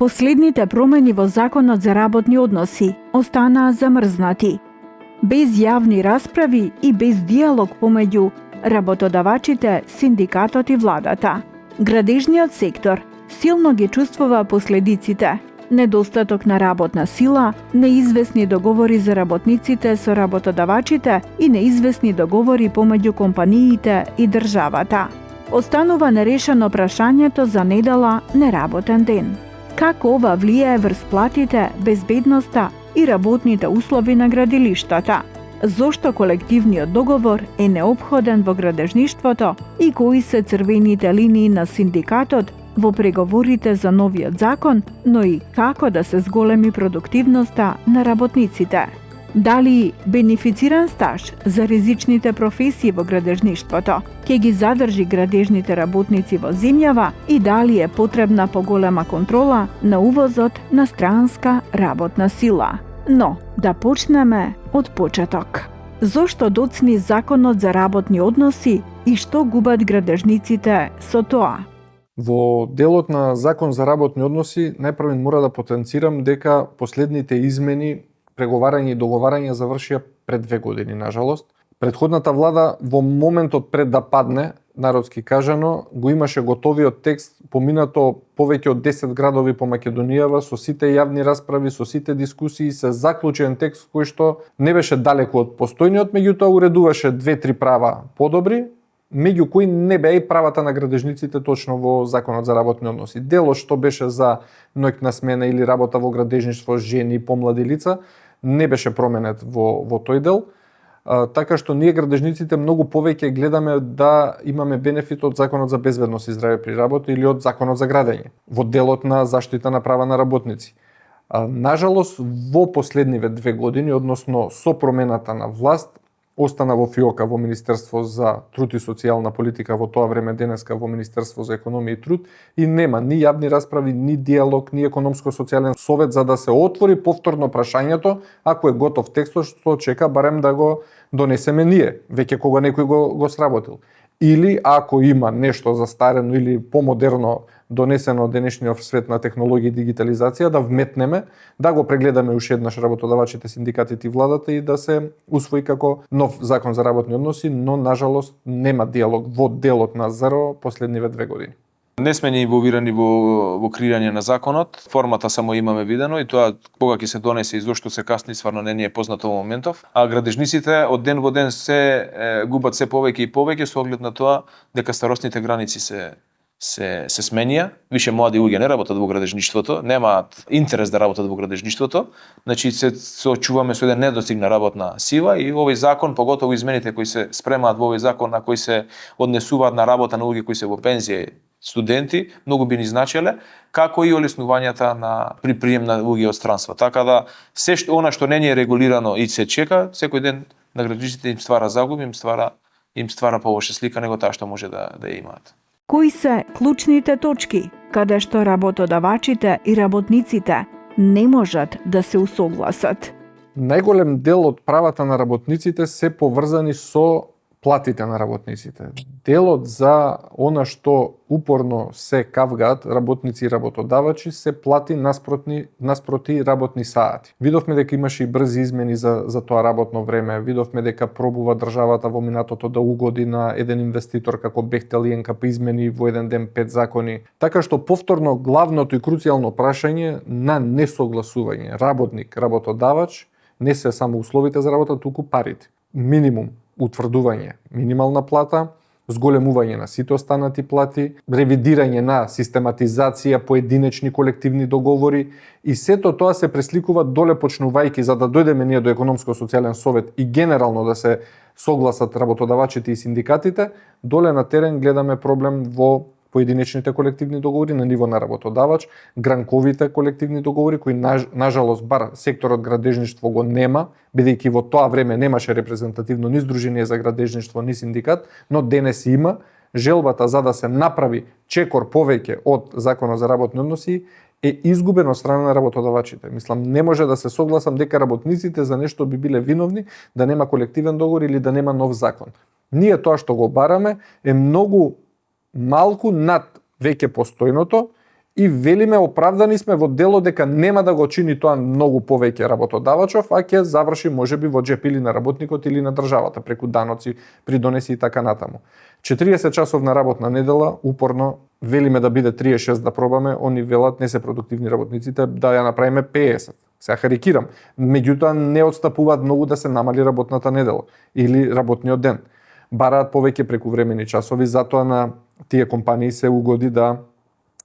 Последните промени во Законот за работни односи останаа замрзнати, без јавни расправи и без диалог помеѓу работодавачите, синдикатот и владата. Градежниот сектор силно ги чувствува последиците: недостаток на работна сила, неизвестни договори за работниците со работодавачите и неизвестни договори помеѓу компаниите и државата. Останува нерешено прашањето за недела неработен ден. Како ова влијае врз платите, безбедноста и работните услови на градилиштата? Зошто колективниот договор е неопходен во градежништвото и кои се црвените линии на синдикатот во преговорите за новиот закон, но и како да се зголеми продуктивноста на работниците? Дали бенефициран стаж за ризичните професии во градежништвото ќе ги задржи градежните работници во земјава и дали е потребна поголема контрола на увозот на странска работна сила? Но, да почнеме од почеток. Зошто доцни Законот за работни односи и што губат градежниците со тоа? Во делот на Закон за работни односи, најпрво мора да потенцирам дека последните измени, преговарање и договарање завршија пред 2 години, нажалост. Претходната влада во моментот пред да падне, народски кажано, го имаше готовиот текст, поминато повеќе од 10 градови по Македонијава, со сите јавни расправи, со сите дискусии, се заклучен текст кој што не беше далеку од постојниот, меѓутоа уредуваше 2-3 права подобри, меѓу кои не беа и правата на градежниците точно во Законот за работни односи. Дело што беше за ноќна смена или работа во градежништво, жени и помлади лица, не беше променет во тој дел. Така што ние градежниците многу повеќе гледаме да имаме бенефит од Законот за безбедност и здраве при работа или од Законот за градење, во делот на заштита на права на работници. Нажалост, во последниве 2 години, односно со промената на власт, остана во ФИОКа во Министерство за труд и социјална политика, во тоа време денеска во Министерство за економија и труд, и нема ни јавни расправи, ни диалог, ни економско-социјален совет за да се отвори повторно прашањето, ако е готов текстот, што чека барем да го донесеме ние, веќе кога некој го сработил. Или ако има нешто застарено или помодерно донесено од денешниот свет на технологија и дигитализација, да вметнеме, да го прегледаме уште еднаш работодавачите, синдикатите и владата и да се усвои како нов Закон за работни односи, но нажалост нема диалог во делот на ЗРО последниве 2 години. Не сме ни инволвирани во креирање на законот, формата само имаме видено и тоа кога ќе се донесе и зошто се касни стварно не ни е познато во моментов, а градежниците од ден во ден се губат се повеќе и повеќе со оглед на тоа дека старосните граници се сменија, више млади луѓе не работат во градежништвото, немаат интерес да работат во градежништвото, значи се соочуваме со еден недостиг на работна сила и овој закон, поготово измените кои се спремаат во овој закон, на кои се однесуваат на работа на луѓе кои се во пензија, студенти, многу би ни значеле, како и олеснувањата при прием на луѓе од странство. Така да се она што не е регулирано и се чека, секој ден на градежниците им ствара загуби, им ствара полоша слика него таа што може да ја имаат. Кои се клучните точки каде што работодавачите и работниците не можат да се усогласат? Најголем дел од правата на работниците се поврзани со платите на работниците. Делот за она што упорно се кавгаат работници и работодавачи се плати наспроти работни саати. Видовме дека имаше и брзи измени за тоа работно време. Видовме дека пробува државата во минатото да угоди на еден инвеститор како Бехтел и НКП измени во еден ден 5 закони. Така што повторно главното и круцијално прашање на несогласување работник-работодавач не се само условите за работа, туку парите. Минимум утврдување минимална плата, зголемување на сите останати плати, ревидирање на систематизација поединечни колективни договори и сето тоа се пресликува доле почнувајќи за да дојдеме ние до економско-социјален совет и генерално да се согласат работодавачите и синдикатите, доле на терен гледаме проблем во поединечните колективни договори на ниво на работодавач, гранковите колективни договори кои нажалост бар секторот градежништво го нема, бидејќи во тоа време немаше репрезентативно ни здружение за градежништво ни синдикат, но денес има. Желбата за да се направи чекор повеќе од Законот за работни односи е изгубено од страна на работодавачите. Мислам, не може да се согласам дека работниците за нешто би биле виновни да нема колективен договор или да нема нов закон. Ние тоа што го бараме е многу малку над веќе постојното и велиме оправдани сме во делот дека нема да го чини тоа многу повеќе работодавачов, а ќе заврши можеби во джеп или на работникот или на државата преку даноци, придонеси и така натаму. 40 часовна работна недела, упорно велиме да биде 36 да пробаме, они велат не се продуктивни работниците, да ја направиме 50. Сега карикирам, меѓутоа не отстапуваат многу да се намали работната недела или работниот ден. Бараат повеќе прекувремени часови, затоа на тие компании се угоди да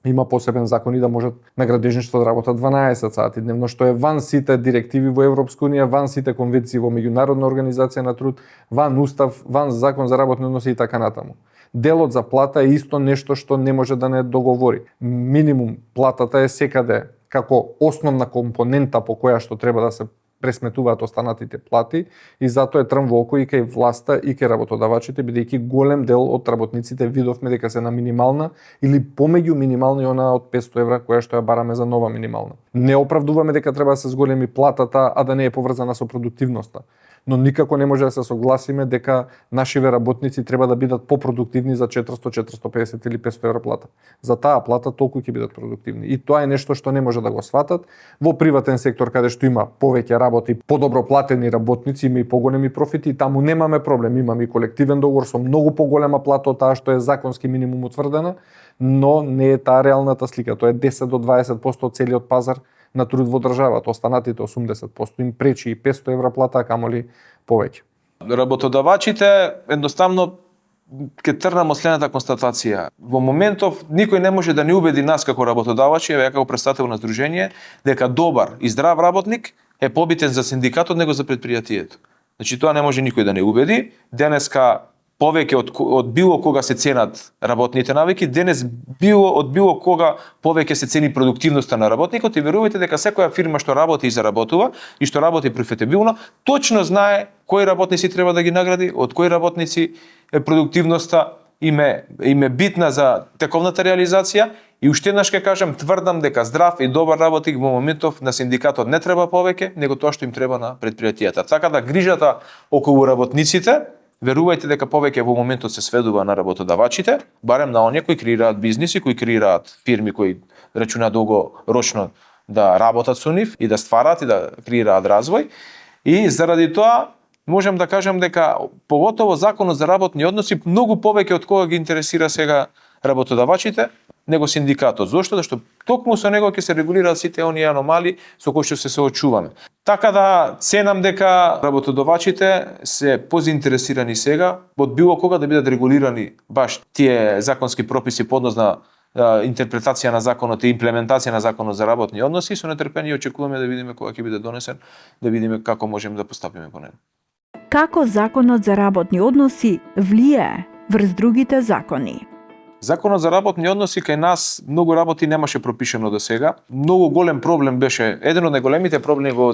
има посебен закон и да можат на градежништво да работат 12 сати дневно, што е ван сите директиви во Европска унија, ван сите конвенции во Меѓународна организација на труд, ван устав, ван закон за работни односи и така натаму. Делот за плата е исто нешто што не може да не договори. Минимум платата е секаде како основна компонента по која што треба да се пресметуваат останатите плати и затоа е трн во око и кај власта и кај работодавачите, бидејќи голем дел од работниците видовме дека се на минимална или помеѓу минимална и она од 500 евра која што ја бараме за нова минимална. Не оправдуваме дека треба да се зголеми платата, а да не е поврзана со продуктивноста. Но никако не може да се согласиме дека нашиве работници треба да бидат попродуктивни за 400, 450 или 500 евра плата. За таа плата толку ќе бидат продуктивни. И тоа е нешто што не може да го сватат. Во приватен сектор, каде што има повеќе работи, подобро платени работници, има и поголеми профити, и таму немаме проблем. Имаме и колективен договор со многу поголема плата од таа што е законски минимум утврдена, но не е таа реалната слика. Тоа е 10 до 20% од целиот пазар на труд во државата, останатите 80% им пречи и 500 евра плата, камоли повеќе. Работодавачите едноставно ќе трнам од следната констатација. Во моментов никој не може да ни убеди нас како работодавачи, еве како представител на здружение, дека добар и здрав работник е побитен за синдикатот него за предпријатието. Значи тоа не може никој да не убеди. Денеска повеќе од било кога се ценат работните навики, денес од било кога повеќе се цени продуктивноста на работникот и верувајте дека секоја фирма што работи и заработува и што работи профитабилно, точно знае кои работници треба да ги награди, од кои работници продуктивноста им е битна за тековната реализација. И уште еднаш ќе кажам, тврдам дека здрав и добар работник во моментов на синдикатот не треба повеќе, него тоа што им треба на предпријатијата. Така да грижата околу работниците, верувајте дека повеќе во моментот се сведува на работодавачите, барем на оние кои креираат бизниси, кои креираат фирми кои рачунаат долгорочно да работат со нив и да ствараат и да креираат развој. И заради тоа можам да кажам дека поготово законот за работни односи многу повеќе од кога ги интересира сега работодавачите, него синдикатот. Зошто? Зашто токму со него ќе се регулираат сите оние аномали со кои што се соочуваме. Така да ценам дека работодавачите се позаинтересирани сега од било кога да бидат регулирани баш тие законски прописи по однос на интерпретација на законот и имплементација на законот за работни односи. Со нетрпение очекуваме да видиме кога ќе биде донесен, да видиме како можеме да постапиме по него. Како законот за работни односи влијае врз другите закони? Законот за работни односи кај нас многу работи немаше пропишено до сега. Многу голем проблем беше, еден од најголемите проблеми во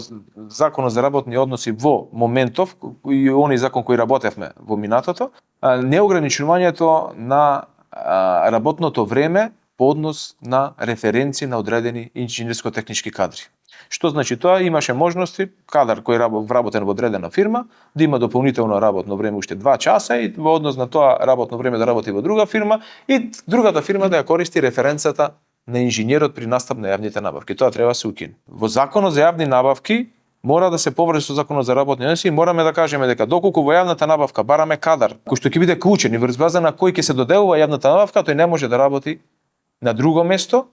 Законот за работни односи во моментов и оној закон кој работевме во минатото, неограничувањето на работното време по однос на референци на одредени инженерско-технички кадри. Што значи тоа? Имаше можности кадар кој вработен во одредена фирма да има дополнително работно време уште 2 часа и во однос на тоа работно време да работи во друга фирма и другата фирма да ја користи референцата на инженерот при настап на јавните набавки. Тоа треба да се укине. Во Законот за јавни набавки мора да се поврзе со Законот за работни односи и мораме да кажеме дека доколку во јавната набавка бараме кадар кој што ќе биде клучен и врз база на кој ќе се доделува јавната набавка, тој не може да работи на друго место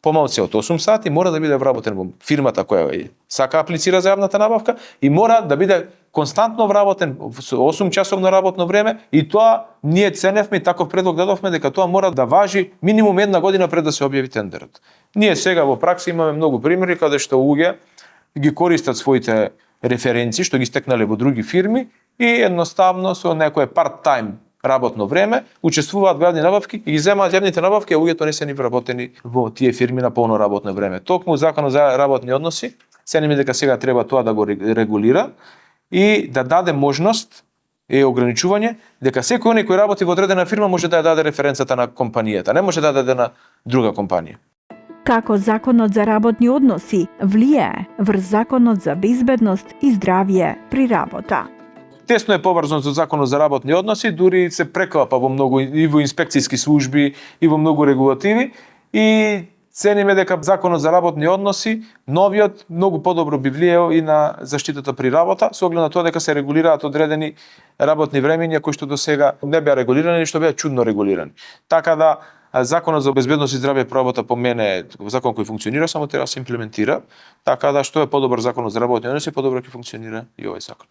помалку од 8 сати, мора да биде вработен во фирмата која сака аплицира за јавната набавка и мора да биде константно вработен со 8 часовно работно време и тоа ние ценевме и таков предлог дадовме дека тоа мора да важи минимум 1 година пред да се објави тендерот. Ние сега во пракса имаме многу примери каде што луѓе ги користат своите референци што ги стекнале во други фирми и едноставно со некое part-time работно време учествуваат во јавни набавки и ги земаат јавните набавки, а луѓето не се ни вработени во тие фирми на полно работно време. Токму Законот за работни односи ценим дека сега треба тоа да го регулира и да даде можност ограничување дека секој оној кој работи во одредена фирма може да ја даде референцата на компанијата, не може да даде на друга компанија. Како Законот за работни односи влијае врз Законот за безбедност и здравје при работа? Тесно е поврзан со Законот за работни односи, дури се преклапа во многу и во инспекцијски служби и во многу регулативи и цениме дека законот за работни односи, новиот, многу подобро би влијаел и на заштитата при работа, со оглед на тоа дека се регулираат одредени работни времења кои што досега не беа регулирани или што беа чудно регулирани. Така да Законот за безбедност и здравје при работа по мене е закон кој функционира, само треба да се имплементира, така да што е подобар законот за работни односи, подобро ќе функционира и овој закон.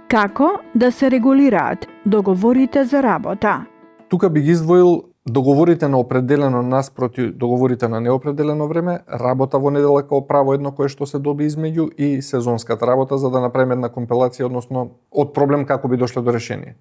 Како да се регулираат договорите за работа? Тука би ги издвоил договорите на определено наспроти договорите на неопределено време, работа во недела како право едно кое што се доби измеѓу и сезонската работа, за да направиме една компилација, односно од проблем како би дошле до решение.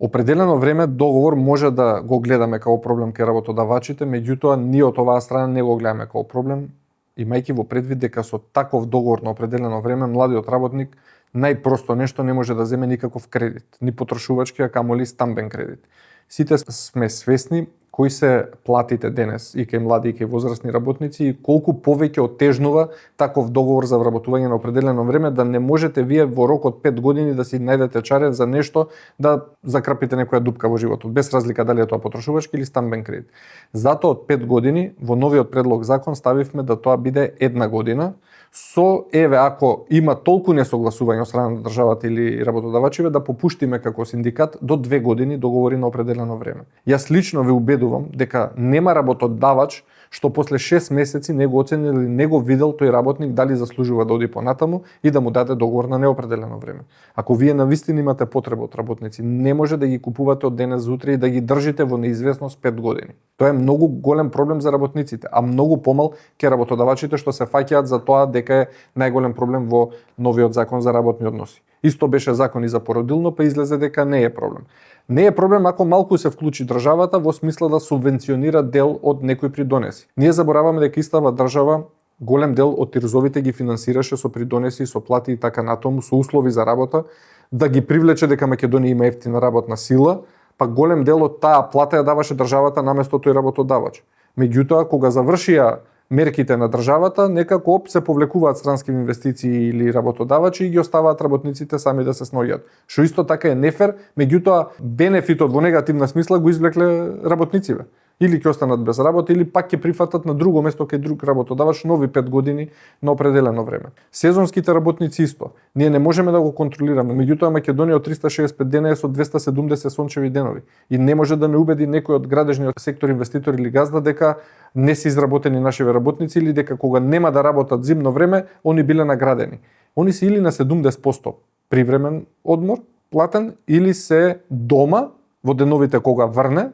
Определено време договор може да го гледаме како проблем кај работодавачите, меѓутоа ние од оваа страна не го гледаме како проблем, имајќи во предвид дека со таков договор на определено време младиот работник најпросто нешто не може да земе никаков кредит, ни потрошувачки, а камоли стамбен кредит. Сите сме свесни кои се платите денес и кај млади и кај возрастни работници и колку повеќе отежнува таков договор за вработување на определено време, да не можете вие во рок од 5 години да си најдете чарен за нешто да закрапите некоја дупка во животот, без разлика дали е тоа потрошувачки или стамбен кредит. Затоа од 5 години во новиот предлог закон ставивме да тоа биде 1 година, со ако има толку несогласување од страна на државата или работодавачите, да попуштиме како синдикат до 2 години договори на определено време. Јас лично ве убедувам дека нема работодавач што после 6 месеци не го оценил или не го видел тој работник дали заслужува да оди понатаму и да му даде договор на неопределено време. Ако вие навистина имате потреба од работници, не може да ги купувате од денес за утре и да ги држите во неизвестност 5 години. Тоа е многу голем проблем за работниците, а многу помал ке работодавачите што се фаќаат за тоа дека е најголем проблем во новиот закон за работни односи. Исто беше закон и за породилно, па излезе дека не е проблем. Не е проблем ако малку се вклучи државата во смисла да субвенционира дел од некои придонеси. Ние забораваме дека истава држава голем дел од тирзовите ги финансираше со придонеси, со плати и така натаму, со услови за работа, да ги привлече дека Македонија има ефтина работна сила, па голем дел од таа плата ја даваше државата наместо тој работодавач. Меѓутоа, кога завршија мерките на државата, некако се повлекуваат странски инвестиции или работодавачи и ги оставаат работниците сами да се сноѓат. Што исто така е нефер, меѓутоа бенефитот во негативна смисла го извлекле работниците. Или ќе останат без работа, или пак ќе прифатат на друго место кај друг работодавач нови 5 години на определено време. Сезонските работници исто. Ние не можеме да го контролираме, меѓутоа Македонија од 365 дена е со 270 сончеви денови и не може да не убеди некој од градежниот сектор инвеститор или газда дека не се изработени нашиве работници или дека кога нема да работат зимно време, они биле наградени. Они се или на 70% привремен одмор, платен, или се дома во деновите кога врне,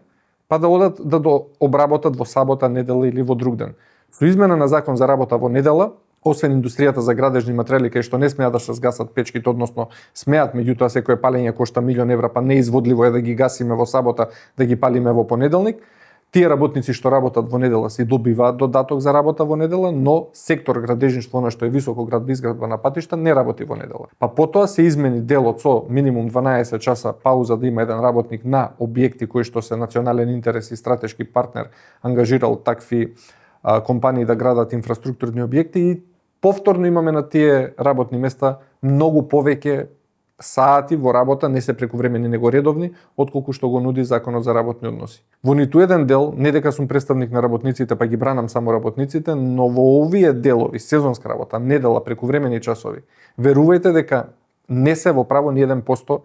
па да одат да обработат во сабота, недела или во друг ден. Со измена на закон за работа во недела, освен индустријата за градежни материјали кај што не смеат да се згасат печките, односно смеат, меѓутоа секое палење кошта €1.000.000, па неизводливо е да ги гасиме во сабота, да ги палиме во понеделник. Тие работници што работат во недела си добиваат додаток за работа во недела, но сектор градежништво, на што е високо градба изградба на патишта, не работи во недела. Па потоа се измени делот со минимум 12 часа пауза да има еден работник на објекти кои што се национален интерес и стратешки партнер ангажирал такви компании да градат инфраструктурни објекти и повторно имаме на тие работни места многу повеќе сати во работа, не се прекувремени него редовни, отколку што го нуди законот за работни односи. Во ниту еден дел, не дека сум представник на работниците, па ги бранам само работниците, но во овие делови, сезонска работа, недела, прекувремени часови, верувајте дека не се во право ни 1%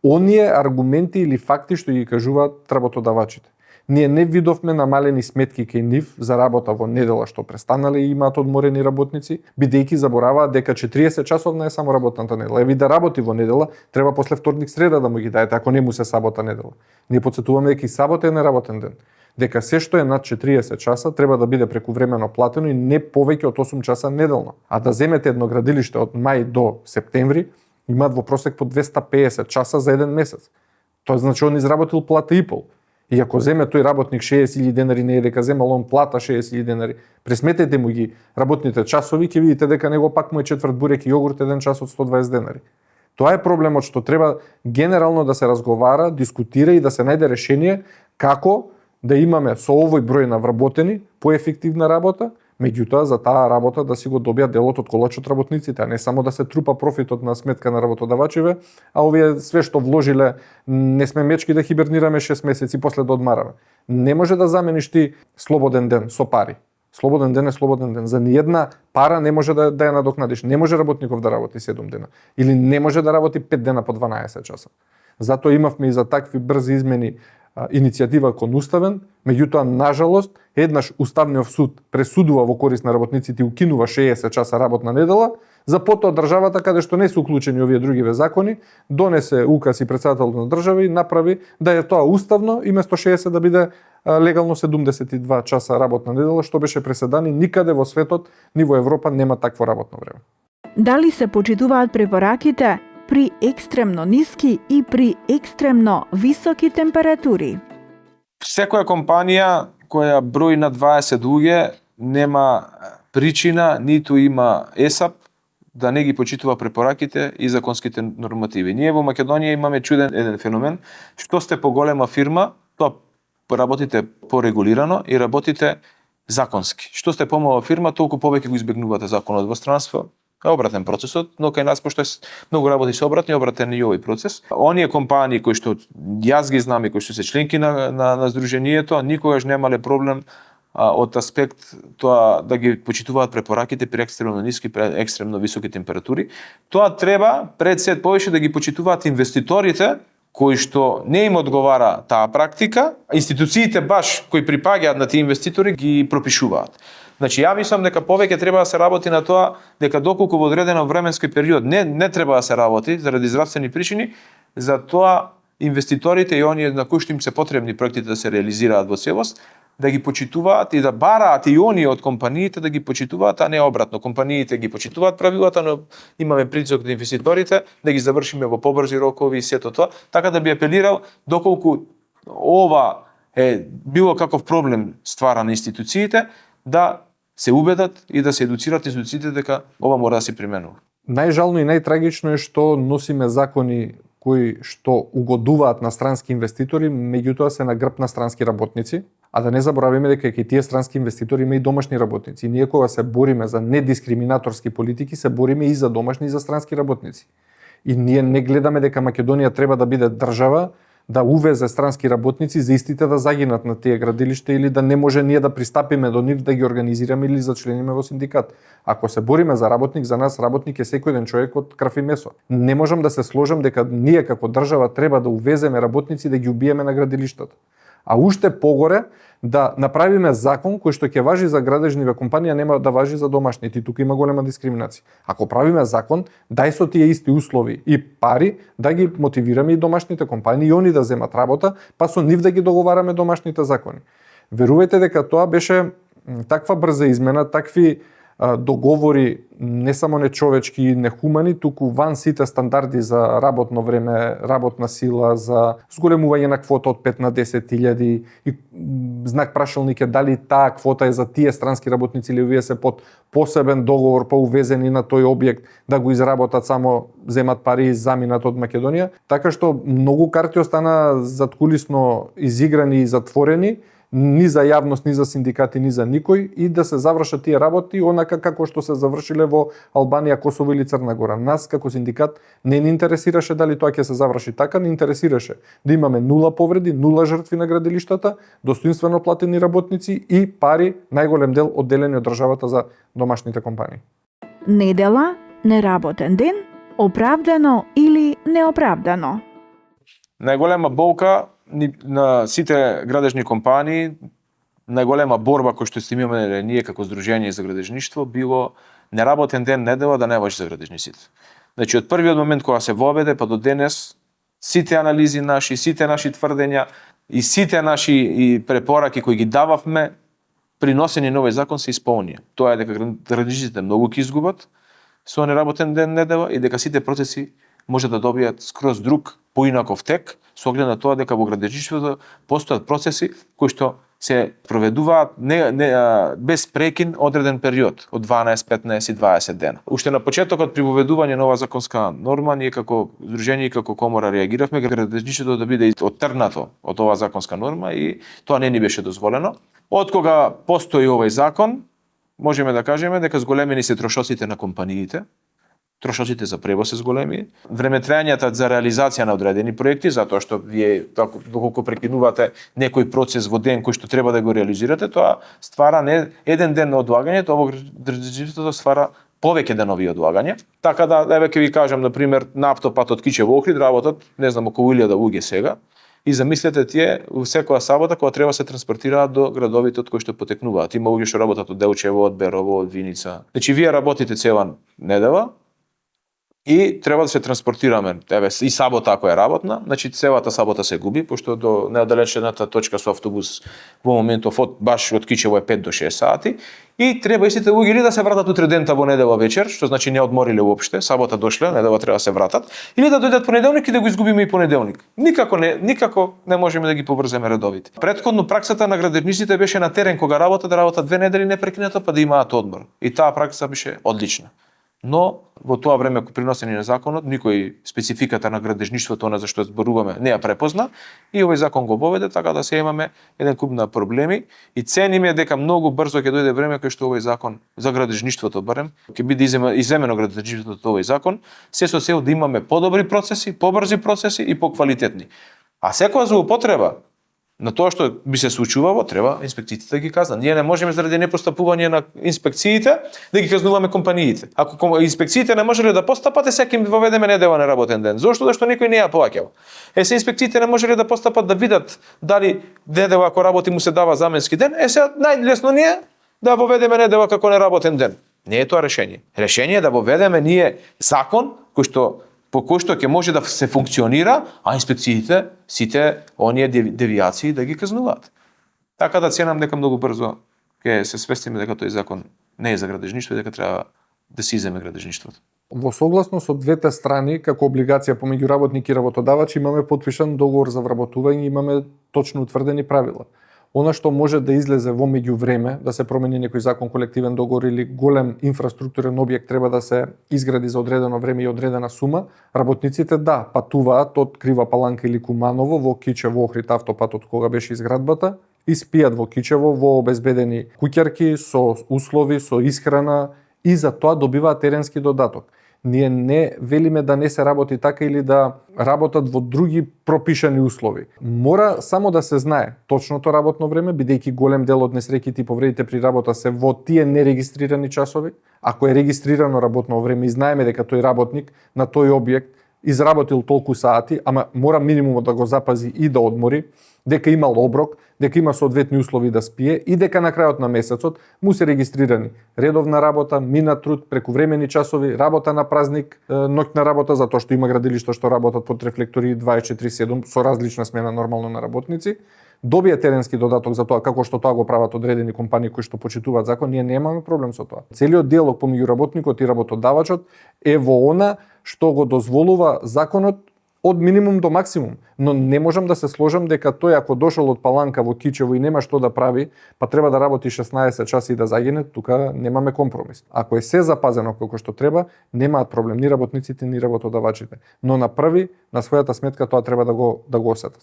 оние аргументи или факти што ги кажуваат работодавачите. Ние не видовме намалени сметки кај нив за работа во недела што престанале и имаат одморени работници, бидејќи забораваат дека 40 часовна е само работната недела. Еви да работи во недела, треба после вторник среда да му ги даете, ако не му се сабота недела. Ние потсетуваме дека и сабота е неработен ден. Дека се што е над 40 часа треба да биде прекувремено платено и не повеќе од 8 часа неделно. А да земете едно градилиште од мај до септември, имаат во просек по 250 часа за еден месец. Тоа значи он изработил плата и пол. И ако земе тој работник 60.000 денари, не е дека земал он плата 60.000 денари, пресметете му ги работните часови, ќе видите дека него пак му е четврт бурек и јогурт еден час од 120 денари. Тоа е проблемот што треба генерално да се разговара, дискутира и да се најде решение како да имаме со овој број на вработени поефективна работа, меѓутоа за таа работа да си го добијат делот од колачот работниците, а не само да се трупа профитот на сметка на работодавачите, а овие све што вложиле, не сме мечки да хибернираме 6 месеци после да одмараме. Не може да замениш ти слободен ден со пари. Слободен ден е слободен ден. За ниедна пара не може да ја надокнадиш. Не може работников да работи 7 дена. Или не може да работи 5 дена по 12 часа. Затоа имавме и за такви брзи измени иницијатива кон Уставен, меѓутоа, нажалост, еднаш Уставниот суд пресудува во корист на работниците и укинува 60 часа работна недела, за потоа државата, каде што не се уклучени овие другиве закони, донесе указ и председателот на држава и направи да е тоа уставно и место 60 да биде легално 72 часа работна недела, што беше преседан и никаде во светот, ни во Европа нема такво работно време. Дали се почитуваат препораките при екстремно ниски и при екстремно високи температури? Секоја компанија која брои на 20 луѓе нема причина, ниту има ЕСАП да не ги почитува препораките и законските нормативи. Ние во Македонија имаме чуден еден феномен, што сте поголема фирма, тоа работите порегулирано и работите законски. Што сте помала фирма, толку повеќе го избегнувате законот во странство. Е обратен процесот, но кај нас пошто многу работи се обратен и овој процес. Оние компании кои што јас ги знам и кои што се членки на здруженијето, никогаш немале проблем од аспект тоа да ги почитуваат препораките при екстремно ниски, при екстремно високи температури. Тоа треба пред сет повеќе да ги почитуваат инвеститорите кои што не им одговара таа практика, институциите баш кои припаѓаат на тие инвеститори ги пропишуваат. Значи, ја мислам дека повеќе треба да се работи на тоа дека доколку во одредено временски период не треба да се работи заради здравствени причини, за тоа инвеститорите и оние на кои што им се потребни проектите да се реализираат во целост, да ги почитуваат и да бараат и оние од компаниите да ги почитуваат, а не обратно. Компаниите ги почитуваат правилата, но имаме притисок од инвеститорите да ги завршиме во побрзи рокови и сето тоа. Така да би апелирал, доколку ова е било каков проблем ствара на институциите, да се убедат и да се едуцират институциите дека ова мора да се применува. Најжално и најтрагично е што носиме закони кои што угодуваат на странски инвеститори, меѓутоа се на грб на странски работници, а да не заборавиме дека кај тие странски инвеститори има и домашни работници. И ние кога се бориме за недискриминаторски политики, се бориме и за домашни и за странски работници. И ние не гледаме дека Македонија треба да биде држава да увезе странски работници за истите да загинат на тие градилишта или да не може ние да пристапиме до нив да ги организираме или зачлениме во синдикат. Ако се бориме за работник, за нас работник е секој ден човек од крв и месо. Не можам да се сложам дека ние како држава треба да увеземе работници да ги убиеме на градилиштата. А уште погоре да направиме закон кој што ќе важи за градежниве компанија, нема да важи за домашните. Тука има голема дискриминација. Ако правиме закон, дај со тие исти услови и пари да ги мотивираме и домашните компании и они да земат работа, па со нив да ги договараме домашните закони. Верувајте дека тоа беше таква брза измена, такви договори не само нечовечки и нехумани, туку ван сите стандарди за работно време, работна сила, за зголемување на квота од 5 на 10.000 и знак прашалник е дали таа квота е за тие странски работници или овие се под посебен договор па увезени на тој објект да го изработат, само земат пари и заминат од Македонија. Така што многу карти остана заткулисно изиграни и затворени, ни за јавност, ни за синдикати, ни за никој, и да се завршат тие работи онака како што се завршиле во Албанија, Косово или Црна Гора. Нас како синдикат не ни интересираше дали тоа ќе се заврши така, не интересираше да имаме нула повреди, нула жртви на градилиштата, достоинствено платени работници и пари, најголем дел одделени од државата за домашните компании. Недела, неработен ден, оправдано или неоправдано? Најголема болка на сите градежни компании, најголема борба која што сте имаме ние како Здружение за градежништво било неработен ден, недела да не важи за градежниците. Значи од првиот момент кога се воведе па до денес сите анализи наши, сите наши тврдења и сите наши и препораки кои ги дававме при носење на овој закон се исполнија. Тоа е дека градежниците многу ќе изгубат со неработен ден, недела и дека сите процеси може да добијат скроз друг, поинаков тек, со оглед на тоа дека во градежништвото постојат процеси кои што се проведуваат без прекин одреден период од 12, 15 и 20 дена. Уште на почетокот при воведување на оваа законска норма, ние како здружение и како комора реагиравме градежништвото да биде оттргнато од оваа законска норма и тоа не ни беше дозволено. Од кога постои овој закон, можеме да кажеме дека зголемени се трошоците на компаниите, трошоците за превоз се зголеми, времетрајањата за реализација на одредени проекти, затоа што вие доколку прекинувате некој процес во ден кој што треба да го реализирате, тоа ствара не еден ден на одлагање, тоа во градежништвото ствара повеќе денови одлагање. Така да, еве ќе ви кажам, на пример, на автопатот Кичево-Охрид работат, не знам, околу 1000 луѓе сега. И замислете тие секоја сабота кога треба се транспортираат до градовите од кои што потекнуваат. Има луѓе што работат од Делчево, од Берово, од Виница. Значи вие работите цела недела и треба да се транспортираме. Еве и сабота ако е работна, значи целата сабота се губи, пошто до неоддалечената точка со автобус во моментов баш од Кичево е 5 до 6 сати и треба истите луѓе или да се вратат утре дента во недела вечер, што значи не одмориле уопште, сабота дошле, недела треба да се вратат, или да дојдат понеделник и да го изгубиме и понеделник. Никако не можеме да ги поврземе редовите. Претходно праксата на градежниците беше на терен кога работат 2 недели непрекинато па да имаат одмор. И таа пракса беше одлична. Но во тоа време кога приносени на законот, никој спецификата на градежништвото, она за што зборуваме, не ја препозна и овој закон го воведе, така да се имаме еден куп на проблеми и цениме дека многу брзо ќе дојде време кога што овој закон за градежништвото барем ќе биде иземено градежништвото овој закон, се со цел да имаме подобри процеси, побрзи процеси и поквалитетни. А секоја злоупотреба на тоа што би се случувало, треба инспекциите да ги казнат. Ние не можеме заради непостапување на инспекциите да ги казнуваме компаниите. Ако инспекциите не можеле да постапат, сега им воведеме недела на работен ден. Зошто? Зашто некој не ја плаќал. Се инспекциите не можеле да постапат да видат дали недела ако работи му се дава заменски ден. Сега најлесно ни е да воведеме недела како неработен ден. Не е тоа решение. Решение е да воведеме ние закон по кој што ќе може да се функционира, а инспекциите, сите оние девијации да ги казнуваат. Така да ценам дека многу брзо ќе се свестиме дека тој закон не е за градежништво и дека треба да се иземе градежништвото. Во согласност од двете страни, како облигација помеѓу работник и работодавач, имаме потпишан договор за вработување, имаме точно утврдени правила. Она што може да излезе во меѓувреме, да се промени некој закон, колективен договор или голем инфраструктурен објект треба да се изгради за одредено време и одредена сума, работниците патуваат од Крива Паланка или Куманово во Кичево, Охрид автопатот кога беше изградбата, и спијат во Кичево во обезбедени куќарки со услови, со исхрана и за тоа добиваат теренски додаток. Ние не велиме да не се работи така или да работат во други пропишани услови. Мора само да се знае точното работно време, бидејќи голем дел од несреќите и повредите при работа се во тие нерегистрирани часови. Ако е регистрирано работно време и знаеме дека тој работник на тој објект изработил толку сати, ама мора минимумот да го запази и да одмори, дека имал оброк, дека има соодветни услови да спие и дека на крајот на месецот му се регистрирани редовна работа, минат труд, прекувремени часови, работа на празник, ноќна работа, затоа што има градилишта што работат под рефлектори 24/7 со различна смена нормално на работници, добија теренски додаток за тоа, како што тоа го прават одредени компании кои што почитуваат закон, ние немаме проблем со тоа. Целиот диалог помеѓу работникот и работодавачот е во она што го дозволува законот од минимум до максимум, но не можам да се сложам дека тој ако дошол од Паланка во Кичево и нема што да прави, па треба да работи 16 часи и да загине, тука немаме компромис. Ако е се запазено како што треба, немаат проблем ни работниците ни работодавачите, но на својата сметка тоа треба да го осетат.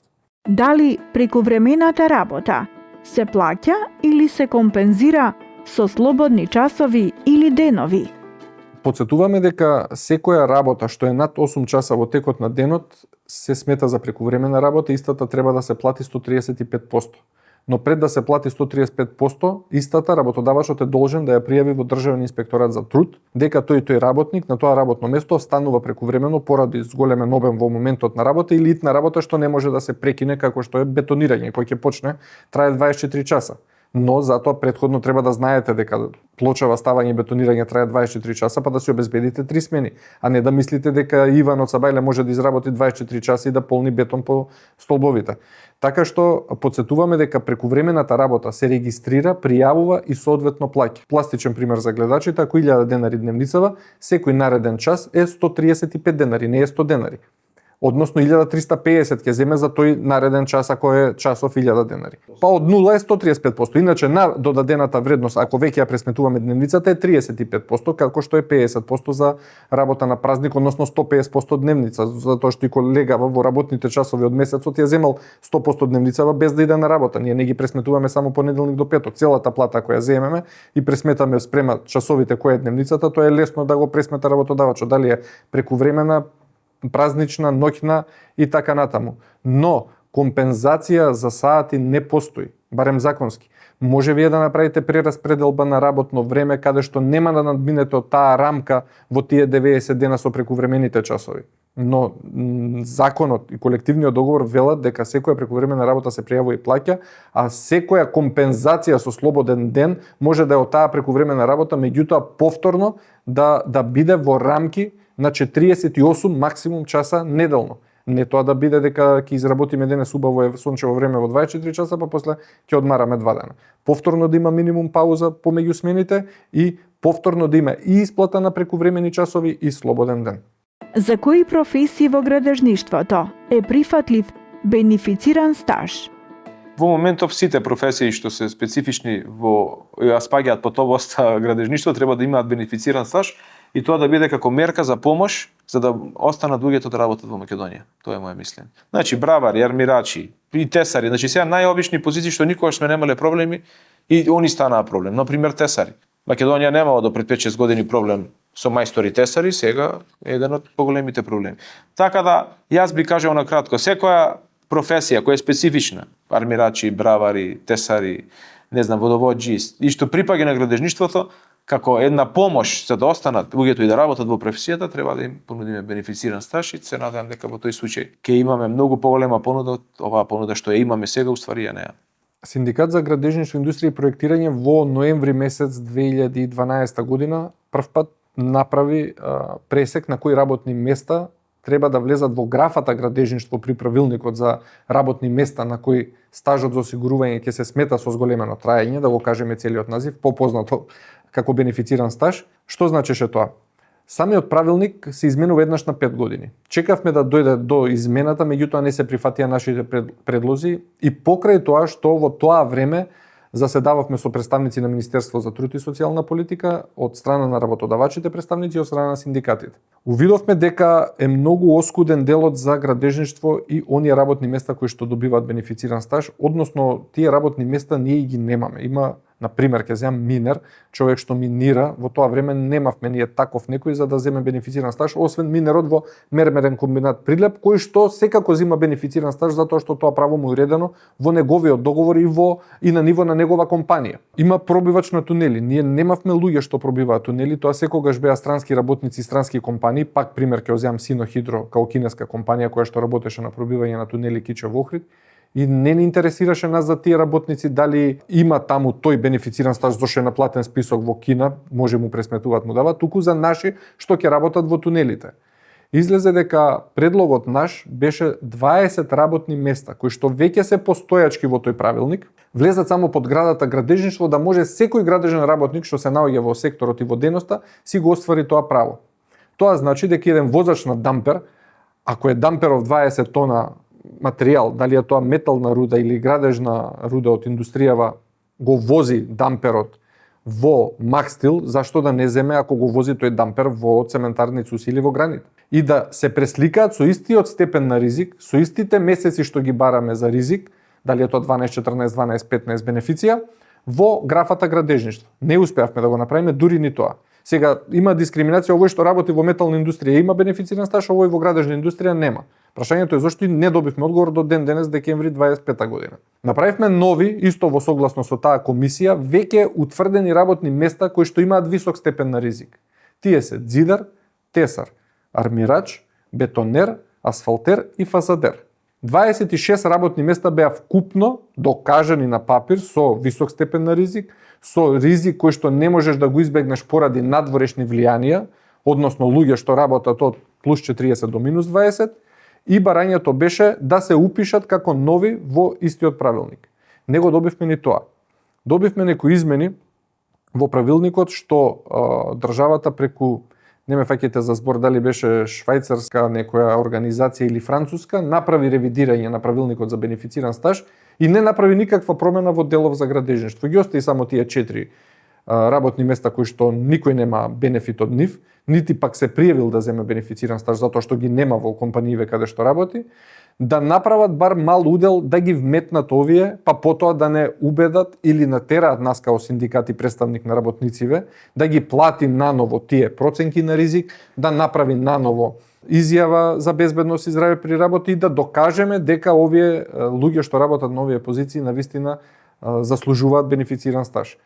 Дали прекувремената работа се плаќа или се компензира со слободни часови или денови? Подсетуваме дека секоја работа што е над 8 часа во текот на денот се смета за прекувремена работа, истата треба да се плати 135%. Но пред да се плати 135%, истата работодавачот е должен да ја пријави во Државен инспекторат за труд, дека тој работник на тоа работно место станува прекувремено поради зголемен обем во моментот на работа или итна работа што не може да се прекине како што е бетонирање, кој ќе почне трае 24 часа. Но затоа претходно треба да знаете дека плочава ставање и бетонирање трае 24 часа, па да си обезбедите 3 смени, а не да мислите дека Иван од Сабајле може да изработи 24 часа и да полни бетон по столбовите. Така што подсетуваме дека прекувремената работа се регистрира, пријавува и соодветно плаќа. Пластичен пример за гледачите, ако 1000 денари дневницава, секој нареден час е 135 денари, не е 100 денари. односно 1350 ќе земе за тој нареден час ако е часов 1000 денари. Па од 0 е 135%, иначе на додадената вредност ако веќе ја пресметуваме дневницата е 35%, како што е 50% за работа на празник, односно 150% дневница, затоа што и колега во работните часови од месецот ја земал 100% дневницава без да иде на работа. Ние не ги пресметуваме само понеделник до петок, целата плата која земеме и пресметаме спрема часовите која е дневницата, тоа е лесно да го пресмета работодавачот, дали е прекувремена, празнична, ноќна и така натаму. Но компензација за сати не постои, барем законски. Може вие да направите прераспределба на работно време каде што нема да надминете од таа рамка во тие 90 дена со прекувремените часови. Но законот и колективниот договор велат дека секоја прекувремена работа се пријавува и плаќа, а секоја компензација со слободен ден може да е од таа прекувремена работа, меѓутоа повторно да биде во рамки на 48 максимум часа неделно. Не тоа да биде дека ќе изработиме денес убаво сончево време во 24 часа, па после ќе одмараме 2 дена. Повторно да има минимум пауза помеѓу смените и повторно да има и исплата на прекувремени часови и слободен ден. За кои професии во градежништвото е прифатлив бенефициран стаж? Во моментов сите професии што се специфични во спаѓаат под областа градежништво треба да имаат бенефициран стаж и тоа да биде како мерка за помош за да останат луѓето да работат во Македонија. Тоа е моје мислење. Значи бравари, армирачи и тесари, значи сега најобични позиции што никогаш сме немале проблеми и они станаа проблем. Например тесари. Македонија немала до пред 5-6 години проблем со мајстори тесари, сега е еден од поголемите проблеми. Така да јас би кажал на кратко, секоја професија која е специфична, армирачи, бравари, тесари, не знам, водовоđи, и што припаѓа на градежништвото, како една помош за да останат луѓето и да работат во професијата, треба да им понудиме бенефициран стаж и се надевам дека во тој случај ќе имаме многу поголема понуда од оваа понуда што ја имаме сега, уствари ја неа. Синдикат за градежништво, индустрија и проектирање во ноември месец 2012 година првпат направи пресек на кои работни места треба да влезат во графата градежништво при правилникот за работни места на кои стажот за осигурување ќе се смета со зголемено траење, да го кажеме целиот назив, попознато како бенефициран стаж. Што значеше тоа? Самиот правилник се изменува еднаш на 5 години. Чекавме да дојде до измената, меѓутоа не се прифатија нашите предлози и покрај тоа што во тоа време заседававме со представници на Министерство за труд и социјална политика, од страна на работодавачите представници и од страна на синдикатите. Увидовме дека е многу оскуден делот за градежништво и оние работни места кои што добиваат бенефициран стаж, односно тие работни места ние ги немаме. Има, например, ќе земам минер, човек што минира, во тоа време немавме ние таков некој за да земе бенефициран стаж, освен минерот во мермерен комбинат Прилеп, кој што секако зема бенефициран стаж затоа што тоа право му е уредено во неговиот договор и на ниво на негова компанија. Има пробивач на тунели. Ние немавме луѓе што пробиваат тунели, тоа секогаш беа странски работници, странски компании. Пак пример ќе земам Синохидро, као кинеска компанија која што работеше на пробивање на тунели Кичев Охрид. И не ни интересираше нас за тие работници дали има таму тој бенефициран стаж зашто е на платен список во Кина, може му пресметуваат му даваат, туку за наши што ќе работат во тунелите. Излезе дека предлогот наш беше 20 работни места кои што веќе се постојачки во тој правилник, влезат само под градата градежништво да може секој градежен работник што се наоѓа во секторот и во дејноста си го оствари тоа право. Тоа значи дека еден возач на дампер, ако е дамперов 20 тона материјал, дали е тоа метална руда или градежна руда од индустријава, го вози дамперот во Макстил, зашто да не земе ако го вози тој дампер во цементарница или во гранит? И да се пресликаат со истиот степен на ризик, со истите месеци што ги бараме за ризик, дали е тоа 12, 14, 12, 15 бенефиција, во графата градежништво. Не успеавме да го направиме дури ни тоа. Сега има дискриминација, овој што работи во метална индустрија има бенефициран стаж, овој во градежна индустрија нема. Прашањето е зошто не добивме одговор до ден денес, декември 25 година. Направивме нови, исто во согласно со таа комисија, веќе утврдени работни места кои што имаат висок степен на ризик. Тие се ѕидар, тесар, армирач, бетонер, асфалтер и фасадер. 26 работни места беа вкупно докажани на папир со висок степен на ризик, со ризик кој што не можеш да го избегнеш поради надворешни влијанија, односно луѓе што работат од плюс 40 до минус 20, и барањето беше да се упишат како нови во истиот правилник. Не го добивме ни тоа. Добивме некои измени во правилникот што државата преку не ме фаќате за збор дали беше швајцарска некоја организација или француска, направи ревидирање на правилникот за бенефициран стаж и не направи никаква промена во делов за градежништво. Ги остави само тие 4 работни места кои што никој нема бенефит од нив, нити пак се пријавил да земе бенефициран стаж затоа што ги нема во компанииве каде што работи, да направат бар мал удел да ги вметнат овие, па потоа да не убедат или натераат нас као синдикат и представник на работнициве, да ги плати наново тие проценки на ризик, да направи наново изјава за безбедност и здраве при работа и да докажеме дека овие луѓе што работат на овие позиции навистина заслужуваат бенефициран стаж.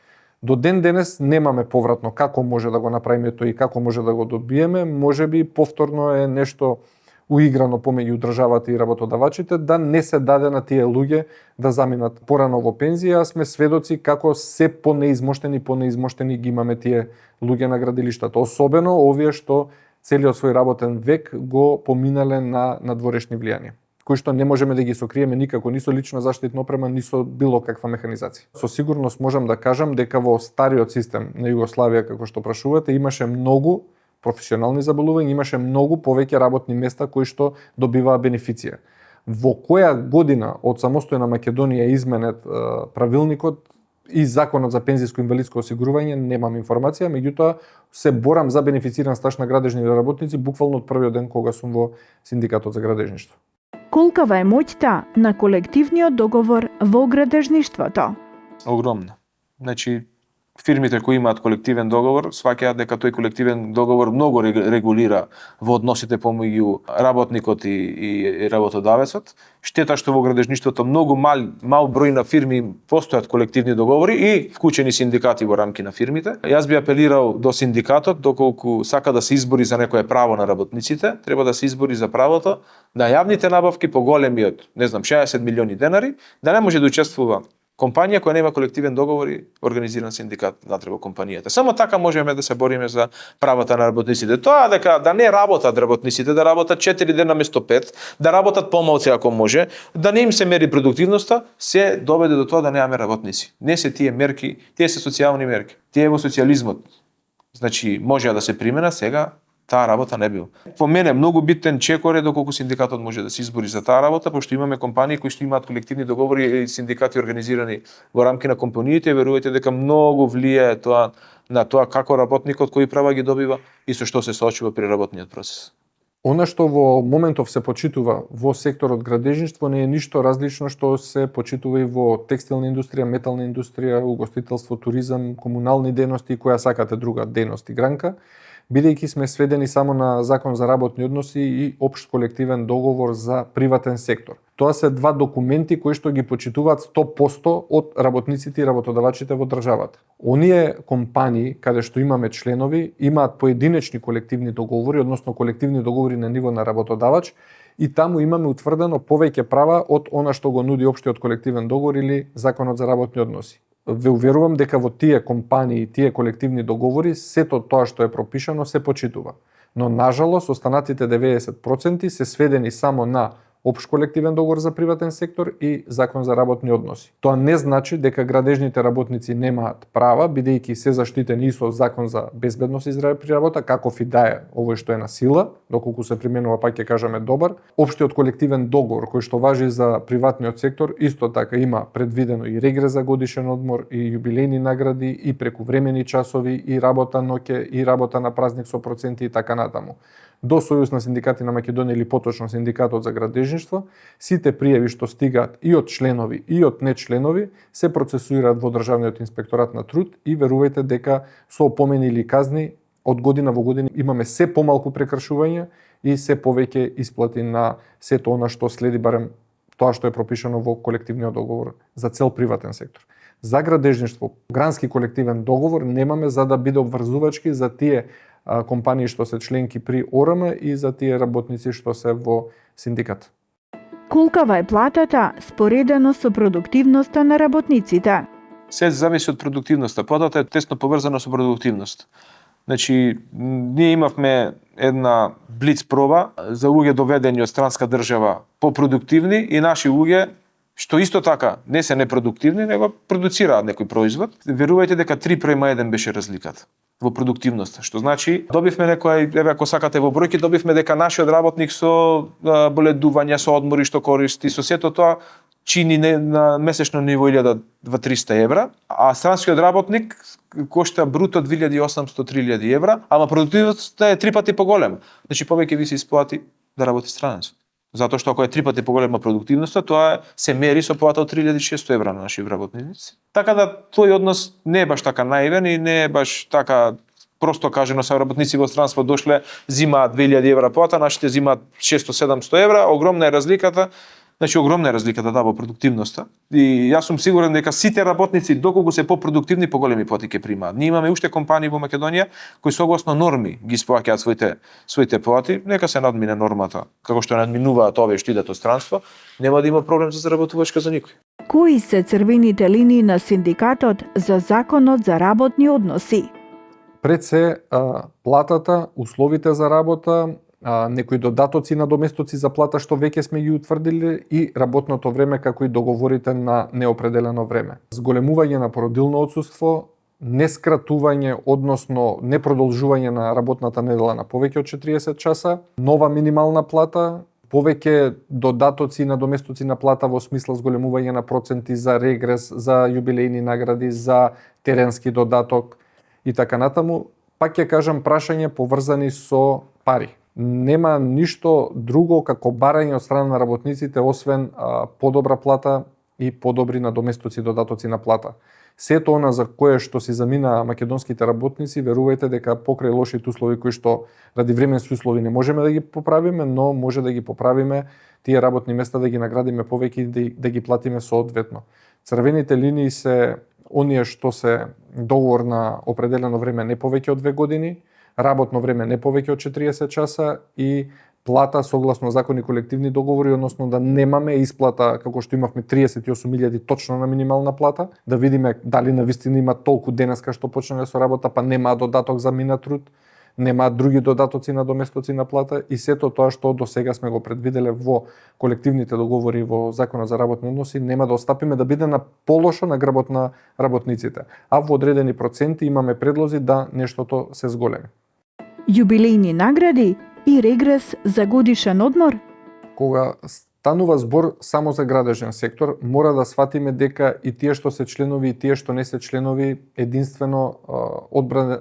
До ден денес немаме повратно како може да го направиме тоа и како може да го добиеме, можеби повторно е нешто уиграно помеѓу државата и работодавачите да не се даде на тие луѓе да заминат порано во пензија, а сме сведоци како се понеизмоштени ги имаме тие луѓе на градилиштата, особено овие што целиот свој работен век го поминале на надворешни влијанија, кои што не можеме да ги сокриеме никако, ни со лична заштитна опрема, ни со било каква механизација. Со сигурност можам да кажам дека во стариот систем на Југославија, како што прашувате, имаше многу професионални заболувања, имаше многу повеќе работни места кои што добиваа бенефиција. Во која година од самостојна Македонија изменет правилникот и законот за пензиско и инвалидско осигурување, немам информација, меѓутоа се борам за бенефициран стаж на градежни работници буквално од првиот ден кога сум во синдикатот за градежништво. Колкава е моќта на колективниот договор во градежништвото? Огромна. Значи, фирмите кои имаат колективен договор сваќаат дека тој колективен договор многу регулира во односите помеѓу работникот и работодавецот. Штета што во градежништвото многу мал број на фирми постојат колективни договори и вклучени синдикати во рамки на фирмите. Јас би апелирал до синдикатот, доколку сака да се избори за некое право на работниците, треба да се избори за правото на јавните набавки поголеми од, 60 милиони денари, да не може да учествува компанија која нема колективен договор и организиран синдикат внатре во компанијата. Само така можеме да се бориме за правата на работниците. Тоа дека да не работат работниците, да работат 4 дена место 5, да работат помалку ако може, да не им се мери продуктивноста, се доведе до тоа да немаме работници. Не се тие мерки, тие се социјални мерки. Тие во социјализмот. Значи можеа да се применат, сега таа работа не бил. По мене многу битен чекор е доколку синдикатот може да се избори за таа работа, пошто имаме компании кои што имаат колективни договори и синдикати организирани во рамки на компаниите, верувајте дека многу влијае тоа на тоа како работникот кои права ги добива и со што се соочува при работниот процес. Она што во моментов се почитува во секторот градежништво не е ништо различно што се почитува и во текстилна индустрија, метална индустрија, угостителство, туризам, комунални дејности и која сакате друга дејност и гранка, бидејќи сме сведени само на закон за работни односи и општ колективен договор за приватен сектор. Тоа се два документи кои што ги почитуваат 100% од работниците и работодавачите во државата. Оние компании каде што имаме членови имаат поединечни колективни договори, односно колективни договори на ниво на работодавач и таму имаме утврдено повеќе права од она што го нуди општиот колективен договор или законот за работни односи. Ве уверувам дека во тие компании, тие колективни договори, сето тоа што е пропишано се почитува. Но нажалост останатите 90% се сведени само на општ колективен договор за приватен сектор и закон за работни односи. Тоа не значи дека градежните работници немаат права, бидејќи се заштитени и со закон за безбедност и здраве при работа, каков и да е овој што е на сила, доколку се применува, пак ќе кажеме добар. Општиот колективен договор кој што важи за приватниот сектор исто така има предвидено и регрес за годишен одмор и јубилејни награди и прекувремени часови и работа ноќе и работа на празник со проценти и така натаму. До Сојуз на синдикати на Македонија или поточно синдикатот за градежништво, сите пријави што стигаат и од членови и од нечленови се процесуираат во Државниот инспекторат на труд и верувајте дека со опомени или казни од година во година имаме се помалку прекршувања и се повеќе исплати на сето она што следи, барем тоа што е пропишано во колективниот договор за цел приватен сектор. За градежништво, грански колективен договор немаме за да биде обврзувачки за тие компании што се членки при ОРМ и за тие работници што се во синдикат. Колкава е платата споредено со продуктивноста на работниците? Се зависи од продуктивноста. Платата е тесно поврзана со продуктивност. Значи, ние имавме една блиц проба за луѓе доведени од странска држава попродуктивни и наши луѓе што исто така не се непродуктивни, него продуцираат некој производ. Верувајте дека 3:1 беше разликата. во продуктивноста, што значи добивме некој, еве ако сакате во бројки, добивме дека нашиот работник со боледување, со одмори што користи, со сето тоа чини на месечно ниво 1300 евра, а странскиот работник кошта бруто 2800-3000 евра, ама продуктивноста е 3 пати поголема. Значи повеќе ви се исплати да работи странец. Затоа што ако е 3 пати поголема продуктивноста, тоа се мери со плата од 3600 евра на наши работници. Така да тој однос не е баш така наивен и не е баш така просто кажено се работници во странство дошле, зимаат 2000 евра плата, нашите зимаат 600-700 евра, огромна е разликата. Значи огромна е разликата во продуктивноста и јас сум сигурен дека сите работници доколку се попродуктивни поголеми плати ќе примаат. Ние имаме уште компании во Македонија кои согласно норми ги исплаќаат своите плати, нека се надмине нормата, како што надминуваат овие што идат од странство, нема да има проблем за заработувачка за никој. Кои се црвените линии на синдикатот за законот за работни односи? Пред се платата, условите за работа, некои додатоци на доместоци за плата што веќе сме ги утврдили и работното време како и договорите на неопределено време. Зголемување на породилно отсуство, нескратување, односно непродолжување на работната недела на повеќе од 40 часа, нова минимална плата, повеќе додатоци на доместоци на плата во смисла зголемување на проценти за регрес, за јубилејни награди, за теренски додаток и така натаму. Пак ќе кажам прашање поврзани со пари. Нема ништо друго како барање од страна на работниците освен подобра плата и подобри надоместоци додатоци на плата. Сето она за кое што си замина македонските работници, верувајте дека покрај лошите услови кои што ради временски услови не можеме да ги поправиме, но може да ги поправиме тие работни места, да ги наградиме повеќе и да ги платиме соодветно. Црвените линии се оние што се договор на определено време не повеќе од 2 години, работно време не повеќе од 40 часа и плата согласно закони и колективни договори, односно да немаме исплата како што имавме 38.000 точно на минимална плата, да видиме дали навистина има толку денеска што почнале со работа, па нема додаток за минат труд, нема други додатоци на доместоци на плата и сето тоа што до сега сме го предвиделе во колективните договори во Законот за работни односи, нема да остапиме да биде на полошо на грбот на работниците. А во одредени проценти имаме предлози да нештото се зголеми. Јубилејни награди и регрес за годишен одмор? Кога станува збор само за градежен сектор, мора да сватиме дека и тие што се членови и тие што не се членови, единствено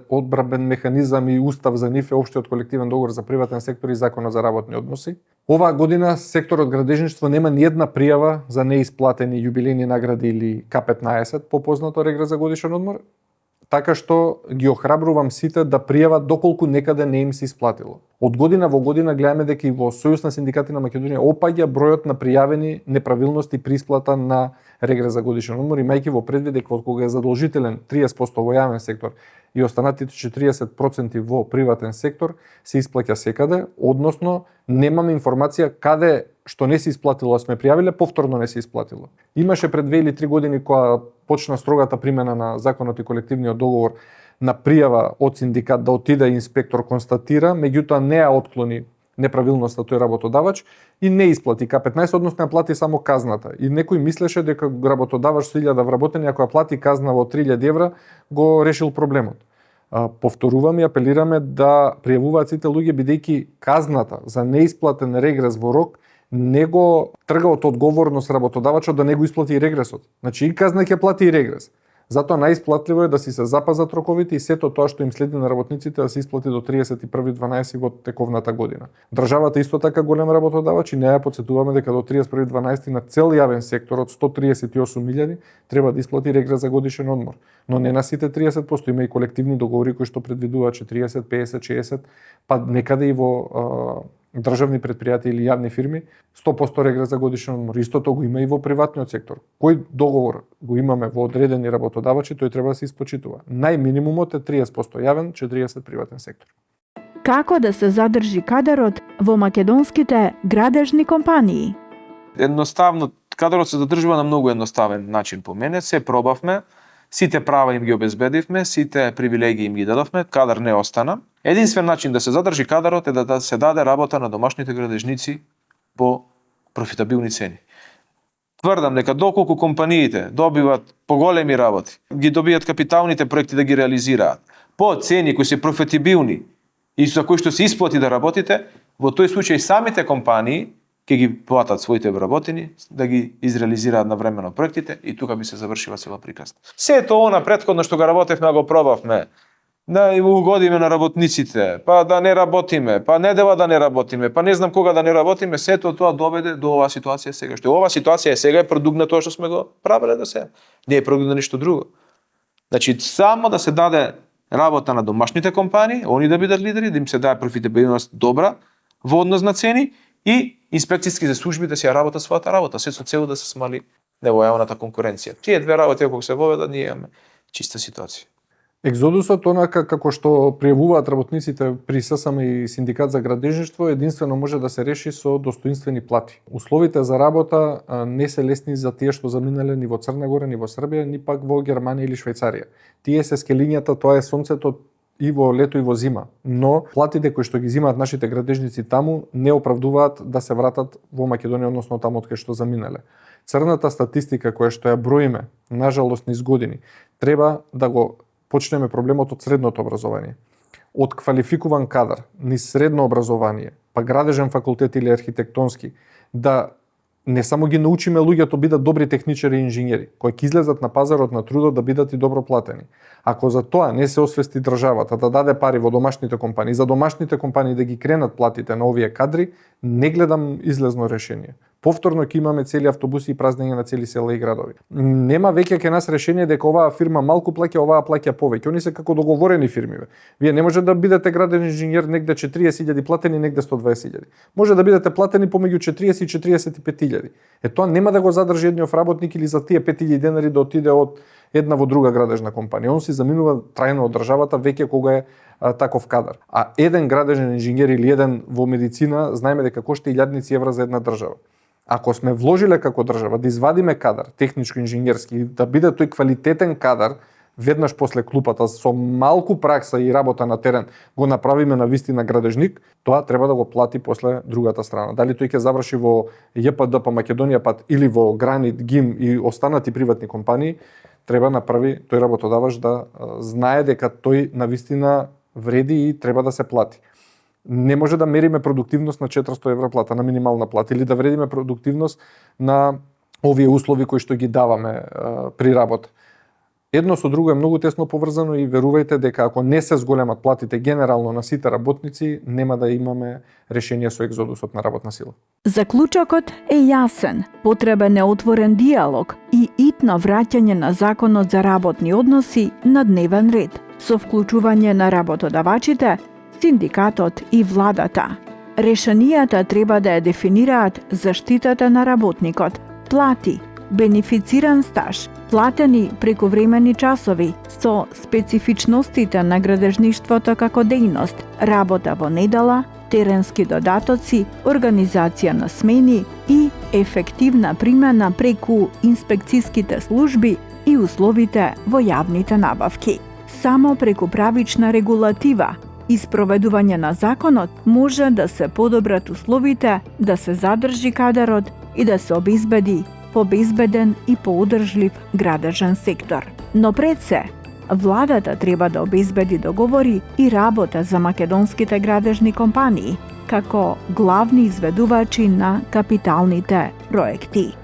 одбранбен механизам и устав за нив е општиот колективен договор за приватен сектор и Законот за работни односи. Оваа година секторот градежништво нема ни една пријава за неисплатени јубилејни награди или К15, попознато регрес за годишен одмор, така што ги охрабрувам сите да пријават доколку некаде не им се исплатило. Од година во година гледаме дека и во Сојуз на синдикати на Македонија опаѓа бројот на пријавени неправилности при исплата на регрес за годишен одмор, имајќи во предвид дека кога е задолжителен 30% во јавен сектор и останатите 40% во приватен сектор се исплаќа секаде, односно немаме информација каде што не се исплатило, сме пријавиле, повторно не се исплатило. Имаше пред 2 или 3 години кога почна строгата примена на законот и колективниот договор на пријава од синдикат да отиде инспектор констатира, меѓутоа не ја отклони неправилноста тој работодавач и не исплати К15, односно ја плати само казната. И некој мислеше дека работодавач со 1000 вработени, ако ја плати казна во 3000 евра, го решил проблемот. Повторуваме и апелираме да пријавуваат сите луѓе, бидејќи казната за неисплатен регрес во рок не го трга од одговорност работодавачот да не го исплати и регресот. Значи и казна ќе плати и регрес. Затоа најисплатливо е да си се запазат роковите и сето тоа што им следи на работниците да се исплати до 31.12 во тековната година. Државата исто така голем работодавач и неја потсетуваме дека до 31.12 на цел јавен сектор од 138.000 треба да исплати регрес за годишен одмор. Но не на сите 30%, има и колективни договори кои што предвидуваат 40, 50, 60, па некаде и во државни предпријатија или јавни фирми 100% регрес за годишен одмор. Истото го има и во приватниот сектор. Кој договор го имаме во одредени работодавачи, тој треба да се испочитува. Најминимумот е 30% јавен, 40% приватен сектор. Како да се задржи кадарот во македонските градежни компании? Едноставно, кадарот се задржува на многу едноставен начин по мене. Се пробавме, сите права им ги обезбедивме, сите привилегии им ги дадовме, кадар не остана. Единствен начин да се задржи кадарот е да се даде работа на домашните градежници по профитабилни цени. Тврдам дека доколку компаниите добиваат поголеми работи, ги добијат капиталните проекти да ги реализираат, по цени кои се профитабилни и за кои што се исплати да работите, во тој случај самите компании ќе ги платат своите вработени да ги изреализираат навремено проектите и тука би се завршила цела приказна. Сето она претходно што го работевме, го пробавме, да угодиме на работниците, па да не работиме, па недела да не работиме, па не знам кога да не работиме, сето тоа доведе до оваа ситуација сега. Што оваа ситуација сега е продукт на тоа што сме го правеле до сега. Не е продукт на ништо друго. Значи само да се даде работа на домашните компании, они да бидат лидери, да им се даде профитабилност добра во однос на цени и инспекцијските служби да си ја работат својата работа, се со цел да се смали нелојалната конкуренција. Тие две работи кога се воведат, ние имаме чиста ситуација. Екзодусот, онака како што пријавуваат работниците при ССМ и Синдикат за градежништво, единствено може да се реши со достоинствени плати. Условите за работа не се лесни за тие што заминале ни во Црна Гора, ни во Србија, ни пак во Германија или Швајцарија. Тие се скелињата, тоа е сонцето и во лето и во зима, но платите кои што ги земаат нашите градежници таму не оправдуваат да се вратат во Македонија, односно таму од кај што заминале. Црната статистика која што ја броиме, нажалост низ години, треба да го почнеме проблемот од средното образование. Од квалификуван кадар, низ средно образование, па градежен факултет или архитектонски, да не само ги научиме луѓето бидат добри техничари и инженери, кои ќе излезат на пазарот на трудот да бидат и добро платени. Ако за тоа не се освести државата да даде пари во домашните компании, за домашните компании да ги кренат платите на овие кадри, не гледам излезно решение. Повторно ќе имаме цели автобуси и празнење на цели села и градови. Нема веќе ке нас решение дека оваа фирма малку плаќа, оваа плаќа повеќе. Они се како договорени фирми. Вие не може да бидете граден инженер негде 40.000 платени, негде 120.000. Може да бидете платени помеѓу 40 и 45.000. Тоа нема да го задржи едниот работник или за тие 5.000 денари да отиде од една во друга градежна компанија. Он си заминува трајно од државата веќе кога е таков кадар. А еден градежен инженер или еден во медицина, знаеме дека кошта 1000 евра за една држава. Ако сме вложиле како држава да извадиме кадар, техничко-инженерски, да биде тој квалитетен кадар, веднаш после клупата, со малку пракса и работа на терен, го направиме на вистина градежник, тоа треба да го плати после другата страна. Дали тој ќе заврши во ЈПД па Македонија пат или во Гранит, ГИМ и останати приватни компании, треба направи тој работодавач да знае дека тој на вистина вреди и треба да се плати. Не може да мериме продуктивност на 400 евра плата, на минимална плата, или да вредиме продуктивност на овие услови кои што ги даваме при работа. Едно со друго е многу тесно поврзано и верувајте дека ако не се зголемат платите генерално на сите работници, нема да имаме решение со екзодусот на работна сила. Заклучокот е јасен. Потребен е отворен диалог и итно враќање на законот за работни односи на дневен ред, со вклучување на работодавачите, синдикатот и владата. Решенијата треба да ја дефинираат заштитата на работникот, плати, бенефициран стаж, платени прековремени часови со специфичностите на градежништвото како дејност, работа во недела, теренски додатоци, организација на смени и ефективна примена преку инспекцијските служби и условите во јавните набавки. Само преку правична регулатива и спроведување на законот може да се подобрат условите, да се задржи кадарот и да се обезбеди побезбеден и поодржлив градежен сектор. Но пред се, владата треба да обезбеди договори и работа за македонските градежни компании како главни изведувачи на капиталните проекти.